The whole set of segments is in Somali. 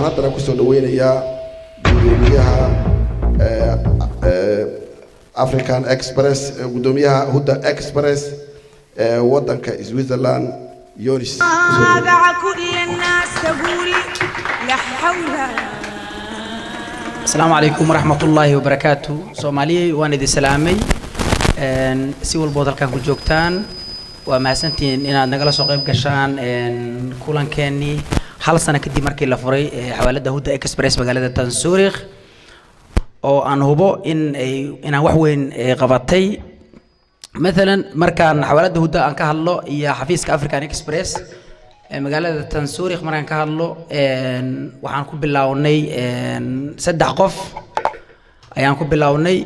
haddana ku soo dhaweynayaa gudoomiyaha African Express gudoomiyaha Huda Express waddanka Switzerland Yonis. السلام عليكم ورحمة الله وبركاته. سومالي وانا دي سلامي سيول بوضل كان كجوكتان وما سنتين إن نقل سوقيب كشان كولان كاني حال سنة كدي مركي لفوري حوالي هودا إكسبريس بقالة تنسوريخ أو أن هو إن وحوين قبطي مثلا مركان حوالي هودا أنك هالله يا حفيز كأفريكان إكسبريس مقالة تنسوريخ مركان كهالله وحنكون باللاوني سدح قف أيانكون باللاوني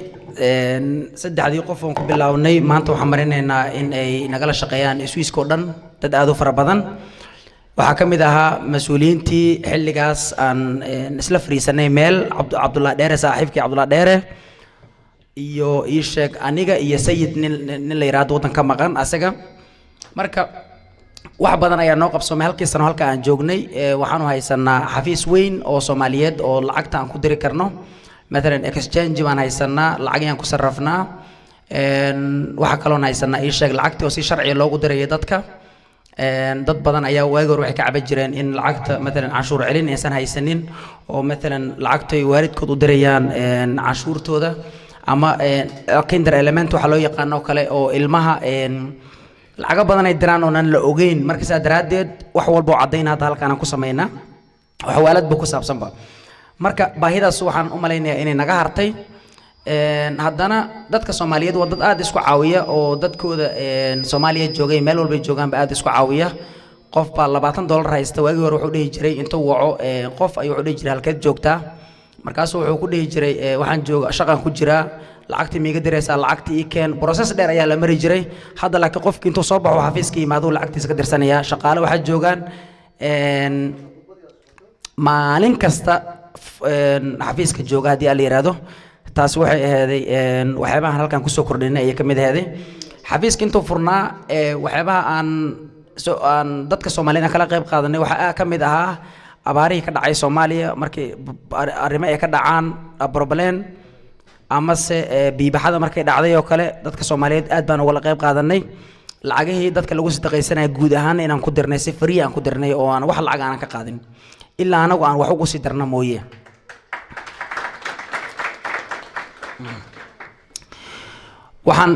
سدح ذي قف ونكون باللاوني ما أنتم حمرين إن أي نقل شقيان سويس كودن تدعو فربضن وحكم إذا مسؤولين تي حل جاس عن نسلف ريسنا ميل عبد الله ديره صاحبك عبد الله ديره يو إيشك أنيجا يسيد نل يراد وطن كم مكان أسجع مركب واحد بدنا يا ناقب سومال كي سنة هالك عن جوجني وحنو هاي سنة حفيز وين أو سوماليات أو العقد عن كدري كرنه مثلا إكسشينج وان هاي سنة العقد عن كسرفنا وحكلون هاي سنة إيشك العقد وسي شرعي لو قدر يدتك dad badan ayaa waagoor waxay ka cabay jireen in lacagta مثلا cashuur celin aysan haysanin oo مثلا lacagta ay waalidkood u dirayaan cashuurtooda ama kinder element waxa loo yaqaan oo kale oo ilmaha lacag badan ay diraan oo aan la ogeyn marka saa daraadeed wax walba oo cadeyn hada halkaan ku sameeyna wax waalid buu ku saabsanba marka baahidaas waxaan u maleynayaa inay naga hartay haddana dadka Soomaaliyeed waa dad aad isku caawiya oo dadkooda Soomaaliyeed joogay meel walba joogaan aad isku caawiya qof baa $20 haysta waagi hore wuxuu dhihi jiray inta waco qof ayuu wuxuu dhihi jiray halkeed joogtaa markaas wuxuu ku dhihi jiray waxaan jooga shaqan ku jira lacagtii miiga diraysa lacagtii ii keen process dheer ayaa la mari jiray hadda laakiin qofkii intuu soo baxo xafiiska yimaado lacagtiisa ka dirsanaya shaqaale waxa joogaan maalin kasta xafiiska jooga hadii la yiraahdo taas waxay ahaday waxyaabaha halkan ku soo kordhinay ay ka mid ahaday xafiiska intuu furnaa waxyaabaha aan dadka Soomaaliyeed kala qayb qaadanay waxa ka mid ahaa abaarihii ka dhacay Soomaaliya markii arrimo ay ka dhacaan problem ama se biibaxada markay dhacday oo kale dadka Soomaaliyeed aad baan uga qayb qaadanay lacagihii dadka lagu sadaqaysanay guud ahaan inaan ku dirnay si free aan ku dirnay oo aan wax lacag aan ka qaadin ilaa anagu aan wax ugu sii darna mooyee waxaan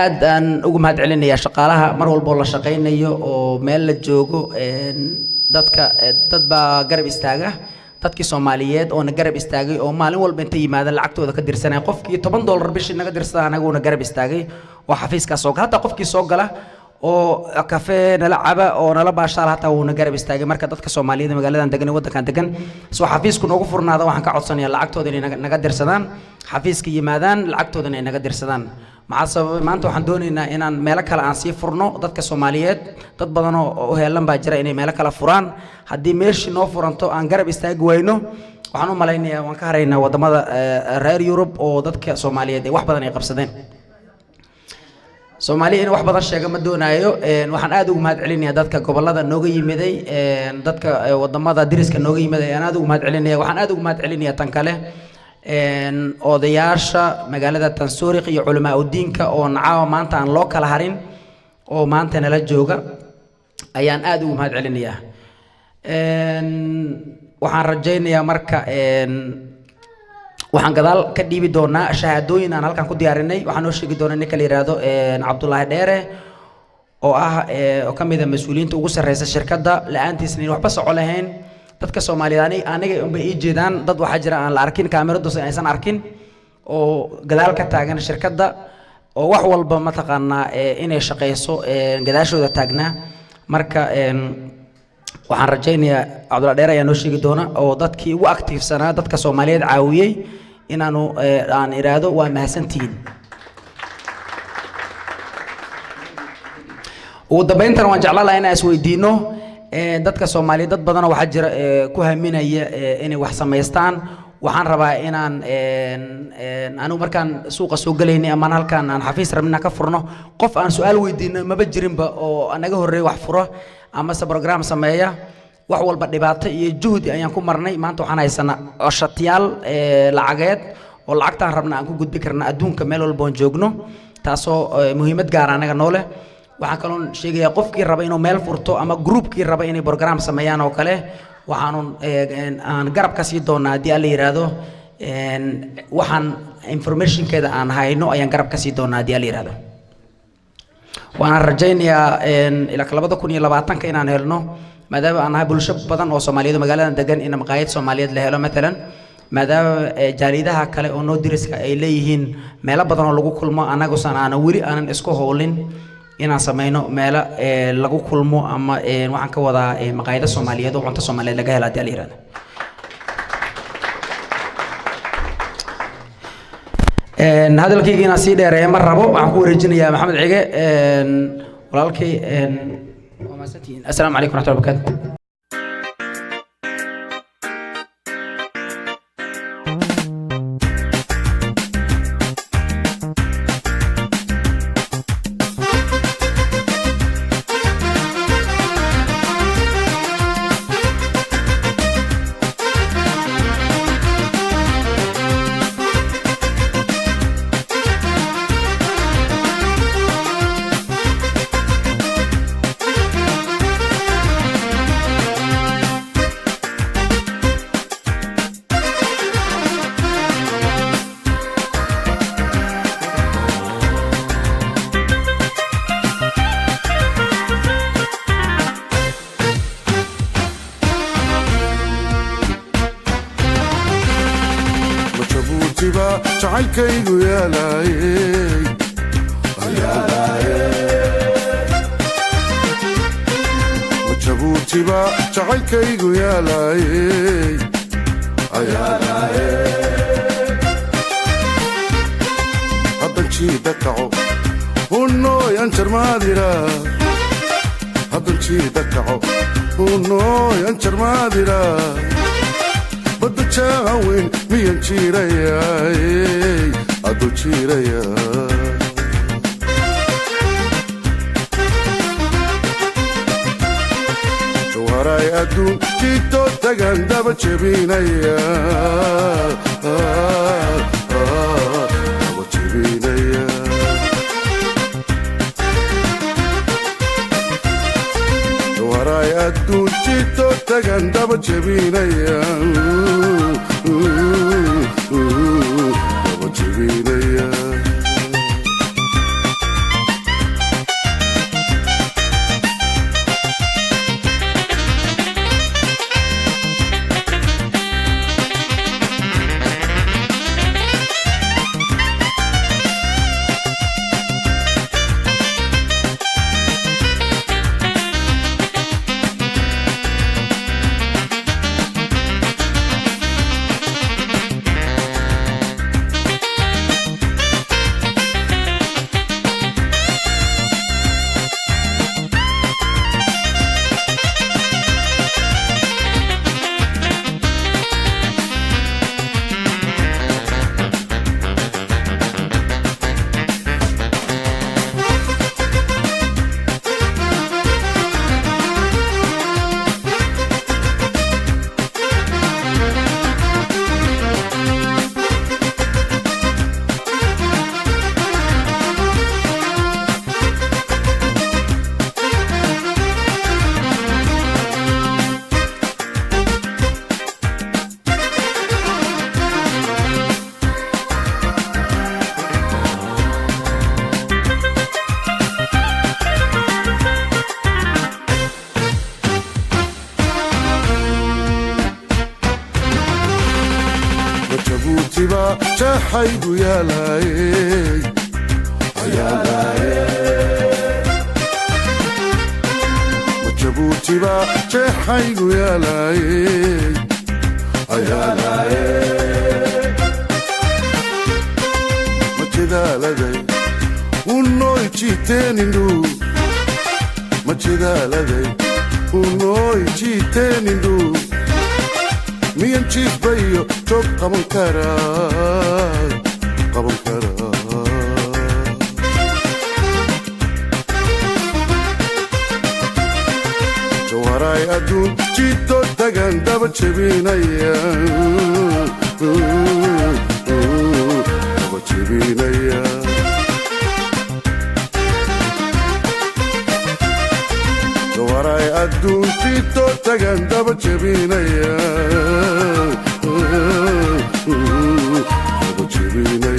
aad aan ugu mahad celinayaa shaqaalaha mar walba la shaqeynayo oo meel la joogo dadka dad baa garab istaaga dadkii Soomaaliyeed oo na garab istaagay oo maalin walba inta yimaadaan lacagtooda ka dirsanay qofkii $10 bishii naga dirsaday anaguna garab istaagay oo xafiiska soo gala qofkii soo gala oo cafe nala caba oo nala baashaal hata uu na garab istaagay marka dadka Soomaaliyeed magaaladan degan waddankan degan soo xafiisku noogu furnaado waxaan ka codsanayaa lacagtooda inay naga dirsadaan xafiiska yimaadaan lacagtooda inay naga dirsadaan maxaa sababay maanta waxaan doonaynaa inaan meelo kale aan sii furno dadka Soomaaliyeed dad badan oo heelan baa jira inay meelo kale furaan haddii meeshii noo furanto aan garab istaagi wayno waxaan u maleynayaa waan ka haraynaa wadamada reer Yurub oo dadka Soomaaliyeed wax badan ay qabsadeen Soomaaliya in wax badan sheega ma doonaayo waxaan aad ugu mahad celinayaa dadka gobolada nooga yimiday dadka wadamada diriska nooga yimiday aan aad ugu mahad celinayaa waxaan aad ugu mahad celinayaa tan kale odayaasha magaalada Tansuuriq iyo culamaa diinka oo nacaawa maanta aan loo kala harin oo maanta nala jooga ayaan aad ugu mahad celinayaa waxaan rajaynayaa marka waxaan gadaal ka dhiibi doonaa shahaadooyin aan halkan ku diyaarinay waxaan oo sheegi doonaa ninka la yiraahdo Cabdullaahi Dheere oo ah oo kamid ah mas'uuliyiinta ugu sareysa shirkadda la'aantiisna waxba soco lahayn dadka Soomaaliyeed aniga uma ii jeedaan dad waxa jira aan la arkin kaamiradu aysan arkin oo gadaal ka taagan shirkadda oo wax walba ma taqaanaa inay shaqeyso gadaashooda taagnaa marka waxaan rajaynayaa Cabdullaahi Dheere ayaa noo sheegi doona oo dadkii ugu activesanaa dadka Soomaaliyeed caawiyay inaanu aan iraado waa mahadsantiin ugu dambeyntan waan jeclaan lahaa inaan isweydiino dadka Soomaaliyeed dad badan waxa jira ku haminaya inay wax sameystaan waxaan rabaa inaan anu markaan suuqa soo galeynay ama halkaan aan xafiis rabnaa ka furno qof aan su'aal weydiino maba jirinba oo anaga horeey wax furo ama program sameeya wax walba dhibaato iyo juhdi ayaan ku marnay maanta waxaan haysanaa shatiyaal lacageed oo lacagtaan rabna aan ku gudbi karna adduunka meel walba aan joogno taasoo muhiimad gaar ah anaga noole waxaan kaloo sheegayaa qofkii raba inuu meel furto ama groupkii raba inay program sameeyaan oo kale aan garab ka sii doonaa haddii alla yiraahdo waxaan informationkeeda aan hayno ayaan garab ka sii doonaa haddii alla yiraahdo waxaan rajaynayaa ilaa 2020 inaan helno maadaama aan nahay bulsho badan oo Soomaaliyeed magaaladan degan in maqaayad Soomaaliyeed la helo مثلا maadaama jaalidaha kale oo noo diriska ay leeyihiin meelo badan oo lagu kulmo anagu aan weli aanan isku howlin inaan sameeyno meelo lagu kulmo ama waxaan ka wadaa maqaayada Soomaaliyeed oo cunto Soomaaliyeed laga helo hadii la yiraahdo hadalkaygiina sii dheereeya mar rabo waxaan ku wareejinayaa Maxamed Cige walaalkay السلام عليكم ورحمة الله وبركاته jacaylkaygu yaalaayey jabuutiba jacaylkaygu yaalaayey haddan jiida kaco hunooyan jarmaadira haddan jiida kaco hunooyan jarmaadira badda jaaweyn miyan jiirayaay aduu jiiraya jawharay adduun jiitoo tagan daba jebinaya daba jebinaya jawharay adduun jiitoo tagan daba jebinaya daba jebinaya jaxaygu yaalaayey jabuutiba jaxaygu yaalaayey majedaaladay unooy jiiteenindhu majedaaladay unooy jiiteenindhu miyan jiifbayo joog qaban karaa waray adduun jito tagan daba jebinaya daba jebinaya waray adduun jito tagan daba jebinaya daba jebinaya